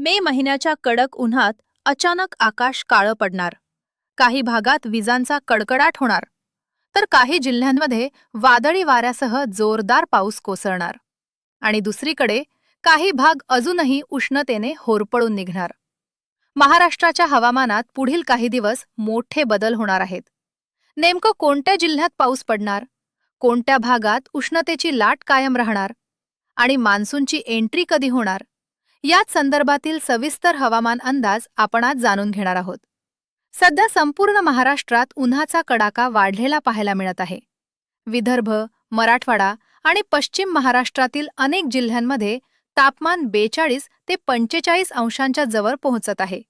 मे महिन्याच्या कडक उन्हात अचानक आकाश काळं पडणार. काही भागात विजांचा कडकडाट होणार, तर काही जिल्ह्यांमध्ये वादळी वाऱ्यासह जोरदार पाऊस कोसळणार. आणि दुसरीकडे काही भाग अजूनही उष्णतेने होरपळून निघणार. महाराष्ट्राच्या हवामानात पुढील काही दिवस मोठे बदल होणार आहेत. नेमकं कोणत्या जिल्ह्यात पाऊस पडणार, कोणत्या भागात उष्णतेची लाट कायम राहणार आणि मान्सूनची एंट्री कधी होणार, याच संदर्भातील सविस्तर हवामान अंदाज आपण आज जाणून घेणार आहोत. सध्या संपूर्ण महाराष्ट्रात उन्हाचा कडाका वाढलेला पाहायला मिळत आहे. विदर्भ, मराठवाडा आणि पश्चिम महाराष्ट्रातील अनेक जिल्ह्यांमध्ये तापमान 42 ते 45 अंशांच्या जवळ पोहोचत आहे.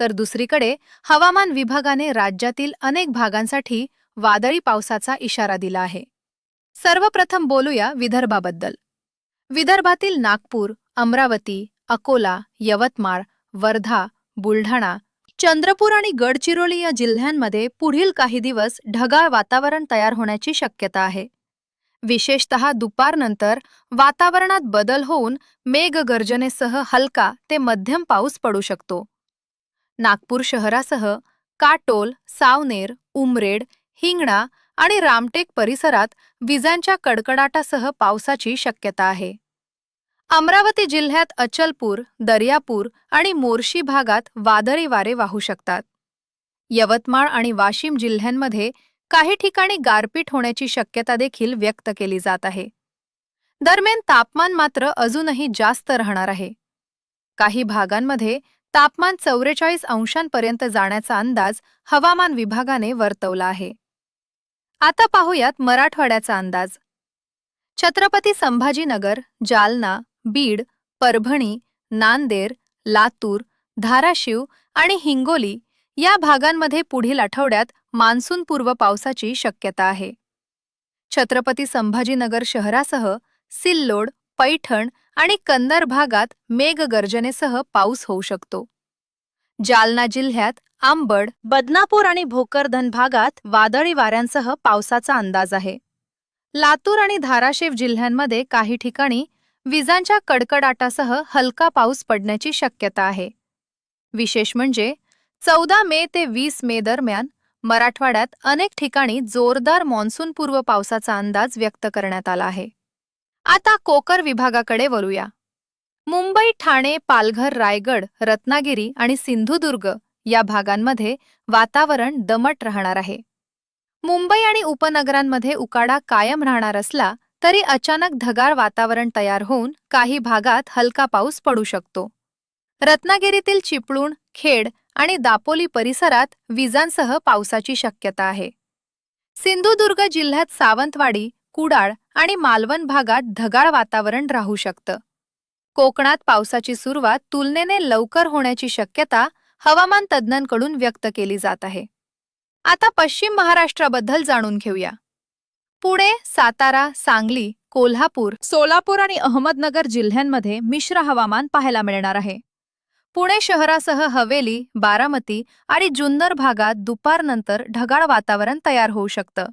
तर दुसरीकडे हवामान विभागाने राज्यातील अनेक भागांसाठी वादळी पावसाचा इशारा दिला आहे. सर्वप्रथम बोलूया विदर्भाबद्दल. विदर्भातील नागपूर, अमरावती, अकोला, यवतमाळ, वर्धा, बुलढाणा, चंद्रपूर आणि गडचिरोली या जिल्ह्यांमध्ये पुढील काही दिवस ढगाळ वातावरण तयार होण्याची शक्यता आहे. विशेषतः दुपारनंतर वातावरणात बदल होऊन मेघगर्जनेसह हलका ते मध्यम पाऊस पडू शकतो. नागपूर शहरासह काटोल, सावनेर, उमरेड, हिंगणा आणि रामटेक परिसरात विजांच्या कडकडाटासह पावसाची शक्यता आहे. अमरावती जिल्ह्यात अचलपूर, दर्यापूर आणि मोर्शी भागात वादळी वारे वाहू शकतात. यवतमाळ आणि वाशिम जिल्ह्यांमध्ये काही ठिकाणी गारपीट होण्याची शक्यता देखील व्यक्त केली जात आहे. दरम्यान तापमान मात्र अजूनही जास्त राहणार आहे. काही भागांमध्ये तापमान 44 अंशांपर्यंत जाण्याचा अंदाज हवामान विभागाने वर्तवला आहे. आता पाहूयात मराठवाड्याचा अंदाज. छत्रपती संभाजीनगर, जालना, बीड, परभणी, नांदेड, लातूर, धाराशिव आणि हिंगोली या भागांमध्ये पुढील आठवड्यात मान्सूनपूर्व पावसाची शक्यता आहे. छत्रपती संभाजीनगर शहरासह सिल्लोड, पैठण आणि कन्नर भागात मेघगर्जनेसह पाऊस होऊ शकतो. जालना जिल्ह्यात आंबड, बदनापूर आणि भोकरदन भागात वादळी वाऱ्यांसह पावसाचा अंदाज आहे. लातूर आणि धाराशिव जिल्ह्यांमध्ये काही ठिकाणी विजांच्या कडकडाटासह हलका पाऊस पडण्याची शक्यता आहे. विशेष म्हणजे 14 मे ते 20 मे दरम्यान मराठवाड्यात अनेक ठिकाणी जोरदार मान्सूनपूर्व पावसाचा अंदाज व्यक्त करण्यात आला आहे. आता कोकण विभागाकडे वळूया. मुंबई, ठाणे, पालघर, रायगड, रत्नागिरी आणि सिंधुदुर्ग या भागांमध्ये वातावरण दमट राहणार आहे. मुंबई आणि उपनगरांमध्ये उकाडा कायम राहणार असला तरी अचानक ढगाळ वातावरण तयार होऊन काही भागात हलका पाऊस पडू शकतो. रत्नागिरीतील चिपळूण, खेड आणि दापोली परिसरात विजांसह पावसाची शक्यता आहे. सिंधुदुर्ग जिल्ह्यात सावंतवाडी, कुडाळ आणि मालवण भागात ढगाळ वातावरण राहू शकतं. कोकणात पावसाची सुरुवात तुलनेने लवकर होण्याची शक्यता हवामान तज्ज्ञांकडून व्यक्त केली जात आहे. आता पश्चिम महाराष्ट्राबद्दल जाणून घेऊया. पुणे, सातारा, सांगली, कोल्हापूर, सोलापूर आणि अहमदनगर जिल्ह्यांमध्ये मिश्र हवामान पाहायला मिळणार आहे. पुणे शहरासह हवेली, बारामती आणि जुन्नर भागात दुपारनंतर ढगाळ वातावरण तयार होऊ शकतं.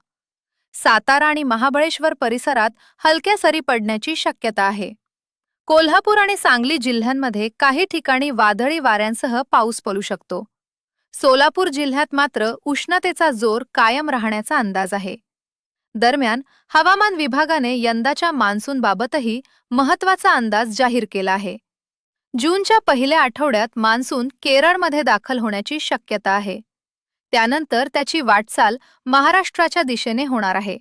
सातारा आणि महाबळेश्वर परिसरात हलक्या सरी पडण्याची शक्यता आहे. कोल्हापूर आणि सांगली जिल्ह्यांमध्ये काही ठिकाणी वादळी वाऱ्यांसह पाऊस पडू शकतो. सोलापूर जिल्ह्यात मात्र उष्णतेचा जोर कायम राहण्याचा अंदाज आहे. दरम्यान हवामान विभागाने यंदाच्या मान्सूनबाबतही महत्त्वाचा अंदाज जाहीर केला आहे. जूनच्या पहिल्या आठवड्यात मान्सून केरळमध्ये दाखल होण्याची शक्यता आहे. त्यानंतर त्याची वाटचाल महाराष्ट्राच्या दिशेने होणार आहे.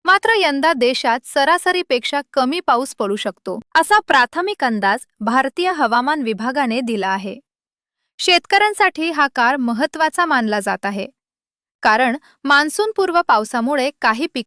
मात्र यंदा देशात सरासरीपेक्षा कमी पाऊस पडू शकतो, असा प्राथमिक अंदाज भारतीय हवामान विभागाने दिला आहे. शेतकऱ्यांसाठी हा काळ महत्त्वाचा मानला जात आहे. कारण मान्सूनपूर्व पावसामुळे काही पिकांना